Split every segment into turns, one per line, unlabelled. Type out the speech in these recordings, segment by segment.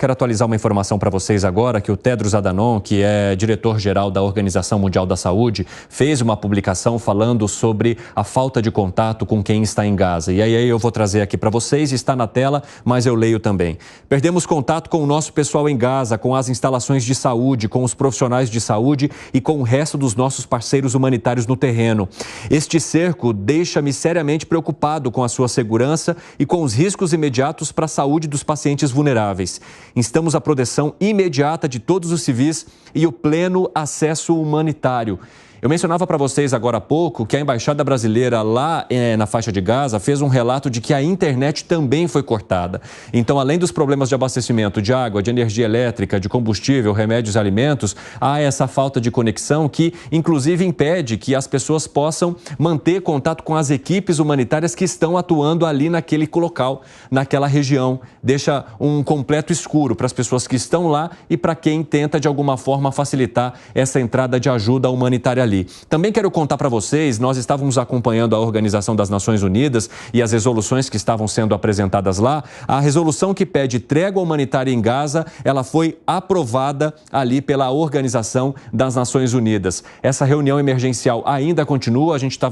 Quero atualizar uma informação para vocês agora, que o Tedros Adhanom, que é diretor-geral da Organização Mundial da Saúde, fez uma publicação falando sobre a falta de contato com quem está em Gaza. E aí eu vou trazer aqui para vocês, está na tela, mas eu leio também. Perdemos contato com o nosso pessoal em Gaza, com as instalações de saúde, com os profissionais de saúde e com o resto dos nossos parceiros humanitários no terreno. Este cerco deixa-me seriamente preocupado com a sua segurança e com os riscos imediatos para a saúde dos pacientes vulneráveis. Instamos a proteção imediata de todos os civis e o pleno acesso humanitário. Eu mencionava para vocês agora há pouco que a Embaixada Brasileira lá na faixa de Gaza fez um relato de que a internet também foi cortada. Então, além dos problemas de abastecimento de água, de energia elétrica, de combustível, remédios e alimentos, há essa falta de conexão que, inclusive, impede que as pessoas possam manter contato com as equipes humanitárias que estão atuando ali naquele local, naquela região. Deixa um completo escuro para as pessoas que estão lá e para quem tenta, de alguma forma, facilitar essa entrada de ajuda humanitária ali. Também quero contar para vocês, nós estávamos acompanhando a Organização das Nações Unidas e as resoluções que estavam sendo apresentadas lá. A resolução que pede trégua humanitária em Gaza, ela foi aprovada ali pela Organização das Nações Unidas. Essa reunião emergencial ainda continua, a gente está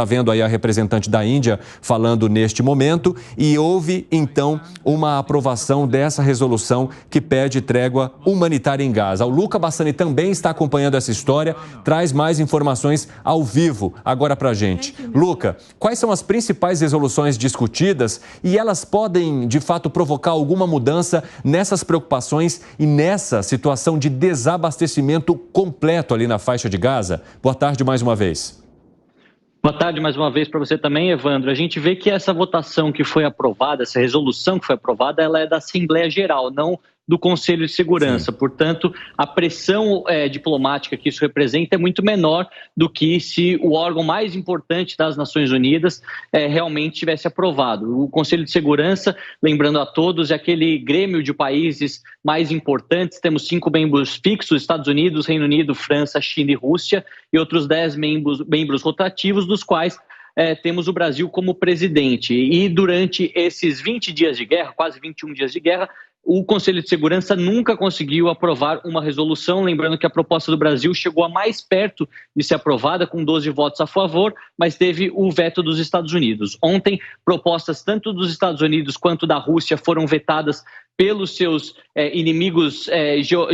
vendo aí a representante da Índia falando neste momento e houve então uma aprovação dessa resolução que pede trégua humanitária em Gaza. O Luca Bassani também está acompanhando essa história, traz mais informações ao vivo agora para a gente. Luca, quais são as principais resoluções discutidas e elas podem, de fato, provocar alguma mudança nessas preocupações e nessa situação de desabastecimento completo ali na faixa de Gaza? Boa tarde mais uma vez.
Boa tarde mais uma vez para você também, Evandro. A gente vê que essa votação que foi aprovada, essa resolução que foi aprovada, ela é da Assembleia Geral, não do Conselho de Segurança. Sim. Portanto, a pressão diplomática que isso representa é muito menor do que se o órgão mais importante das Nações Unidas realmente tivesse aprovado. O Conselho de Segurança, lembrando a todos, é aquele grêmio de países mais importantes. Temos 5 membros fixos: Estados Unidos, Reino Unido, França, China e Rússia, e outros 10 membros rotativos, dos quais temos o Brasil como presidente. E durante esses 20 dias de guerra, quase 21 dias de guerra, o Conselho de Segurança nunca conseguiu aprovar uma resolução. Lembrando que a proposta do Brasil chegou a mais perto de ser aprovada, com 12 votos a favor, mas teve o veto dos Estados Unidos. Ontem, propostas tanto dos Estados Unidos quanto da Rússia foram vetadas pelos seus inimigos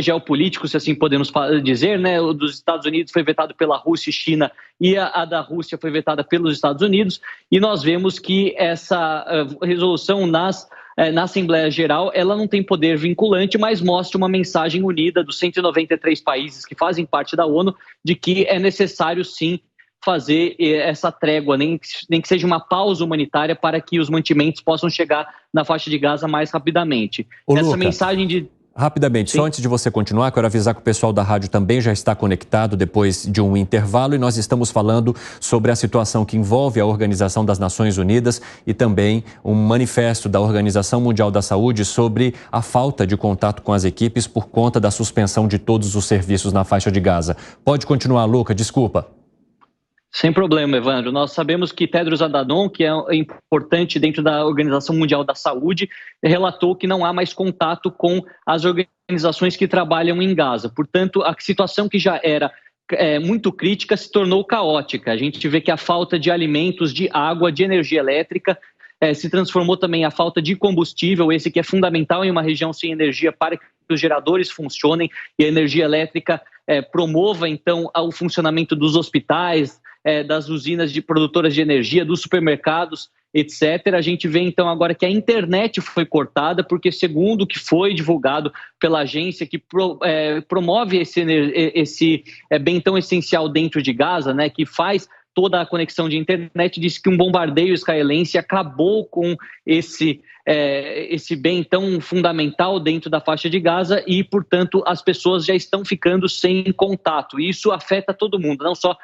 geopolíticos, se assim podemos dizer, né? O dos Estados Unidos foi vetado pela Rússia e China, e a da Rússia foi vetada pelos Estados Unidos. E nós vemos que essa resolução na Assembleia Geral, ela não tem poder vinculante, mas mostra uma mensagem unida dos 193 países que fazem parte da ONU de que é necessário, sim, fazer essa trégua, nem que seja uma pausa humanitária, para que os mantimentos possam chegar na faixa de Gaza mais rapidamente.
Ô,
essa
Luca,
mensagem de...
Rapidamente,
Sim.
Só antes de você continuar, quero avisar que o pessoal da rádio também já está conectado depois de um intervalo e nós estamos falando sobre a situação que envolve a Organização das Nações Unidas e também um manifesto da Organização Mundial da Saúde sobre a falta de contato com as equipes por conta da suspensão de todos os serviços na faixa de Gaza. Pode continuar, Luca, desculpa.
Sem problema, Evandro. Nós sabemos que Tedros Adhanom, que é importante dentro da Organização Mundial da Saúde, relatou que não há mais contato com as organizações que trabalham em Gaza. Portanto, a situação que já era muito crítica se tornou caótica. A gente vê que a falta de alimentos, de água, de energia elétrica se transformou também a falta de combustível, esse que é fundamental em uma região sem energia para que os geradores funcionem e a energia elétrica promova, então, o funcionamento dos hospitais, das usinas de produtoras de energia, dos supermercados, etc. A gente vê então agora que a internet foi cortada, porque segundo o que foi divulgado pela agência que promove esse bem tão essencial dentro de Gaza, né, que faz toda a conexão de internet, disse que um bombardeio israelense acabou com esse bem tão fundamental dentro da faixa de Gaza e, portanto, as pessoas já estão ficando sem contato. E isso afeta todo mundo, não só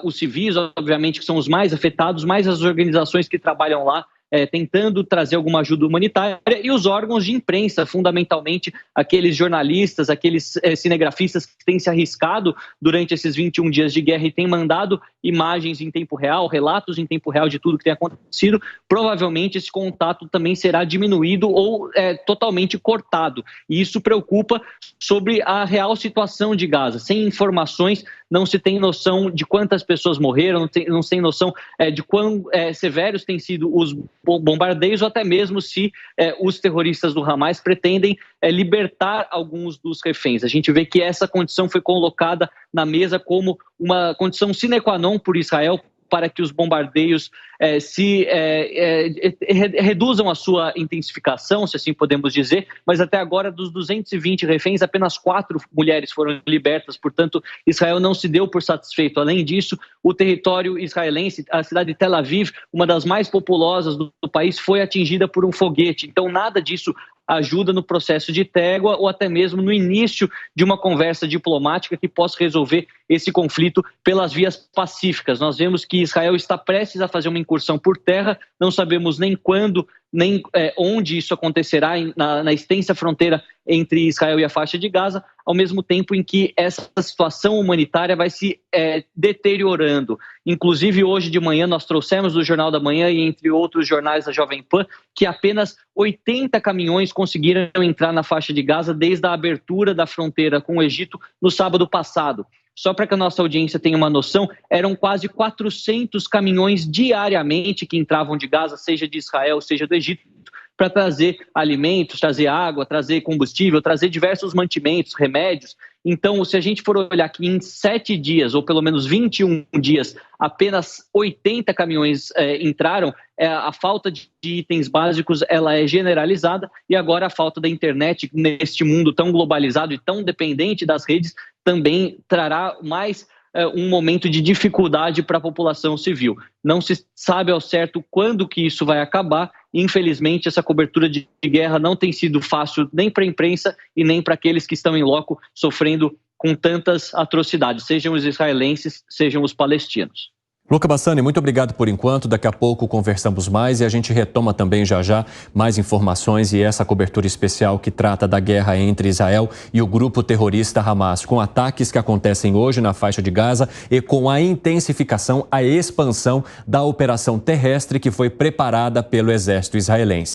os civis, obviamente, que são os mais afetados, mas as organizações que trabalham lá tentando trazer alguma ajuda humanitária, e os órgãos de imprensa, fundamentalmente aqueles jornalistas, aqueles cinegrafistas que têm se arriscado durante esses 21 dias de guerra e têm mandado imagens em tempo real, relatos em tempo real de tudo que tem acontecido. Provavelmente esse contato também será diminuído ou totalmente cortado. E isso preocupa sobre a real situação de Gaza. Sem informações, não se tem noção de quantas pessoas morreram, não se tem noção de quão severos têm sido os bombardeios, ou até mesmo se os terroristas do Hamas pretendem libertar alguns dos reféns. A gente vê que essa condição foi colocada na mesa como uma condição sine qua non por Israel para que os bombardeios reduzam a sua intensificação, se assim podemos dizer, mas até agora dos 220 reféns, apenas 4 mulheres foram libertas, portanto Israel não se deu por satisfeito. Além disso, o território israelense, a cidade de Tel Aviv, uma das mais populosas do país, foi atingida por um foguete, então nada disso ajuda no processo de trégua ou até mesmo no início de uma conversa diplomática que possa resolver esse conflito pelas vias pacíficas. Nós vemos que Israel está prestes a fazer uma incursão por terra, não sabemos nem quando, nem onde isso acontecerá na extensa fronteira entre Israel e a faixa de Gaza, ao mesmo tempo em que essa situação humanitária vai se deteriorando. Inclusive, hoje de manhã, nós trouxemos do Jornal da Manhã e entre outros jornais da Jovem Pan que apenas 80 caminhões conseguiram entrar na faixa de Gaza desde a abertura da fronteira com o Egito no sábado passado. Só para que a nossa audiência tenha uma noção, eram quase 400 caminhões diariamente que entravam de Gaza, seja de Israel, seja do Egito, para trazer alimentos, trazer água, trazer combustível, trazer diversos mantimentos, remédios. Então, se a gente for olhar que em 7 dias, ou pelo menos 21 dias, apenas 80 caminhões entraram, a falta de itens básicos ela é generalizada, e agora a falta da internet neste mundo tão globalizado e tão dependente das redes também trará mais um momento de dificuldade para a população civil. Não se sabe ao certo quando que isso vai acabar. Infelizmente, essa cobertura de guerra não tem sido fácil nem para a imprensa e nem para aqueles que estão em loco sofrendo com tantas atrocidades, sejam os israelenses, sejam os palestinos.
Luca Bassani, muito obrigado por enquanto. Daqui a pouco conversamos mais e a gente retoma também já mais informações e essa cobertura especial que trata da guerra entre Israel e o grupo terrorista Hamas, com ataques que acontecem hoje na faixa de Gaza e com a intensificação, a expansão da operação terrestre que foi preparada pelo exército israelense.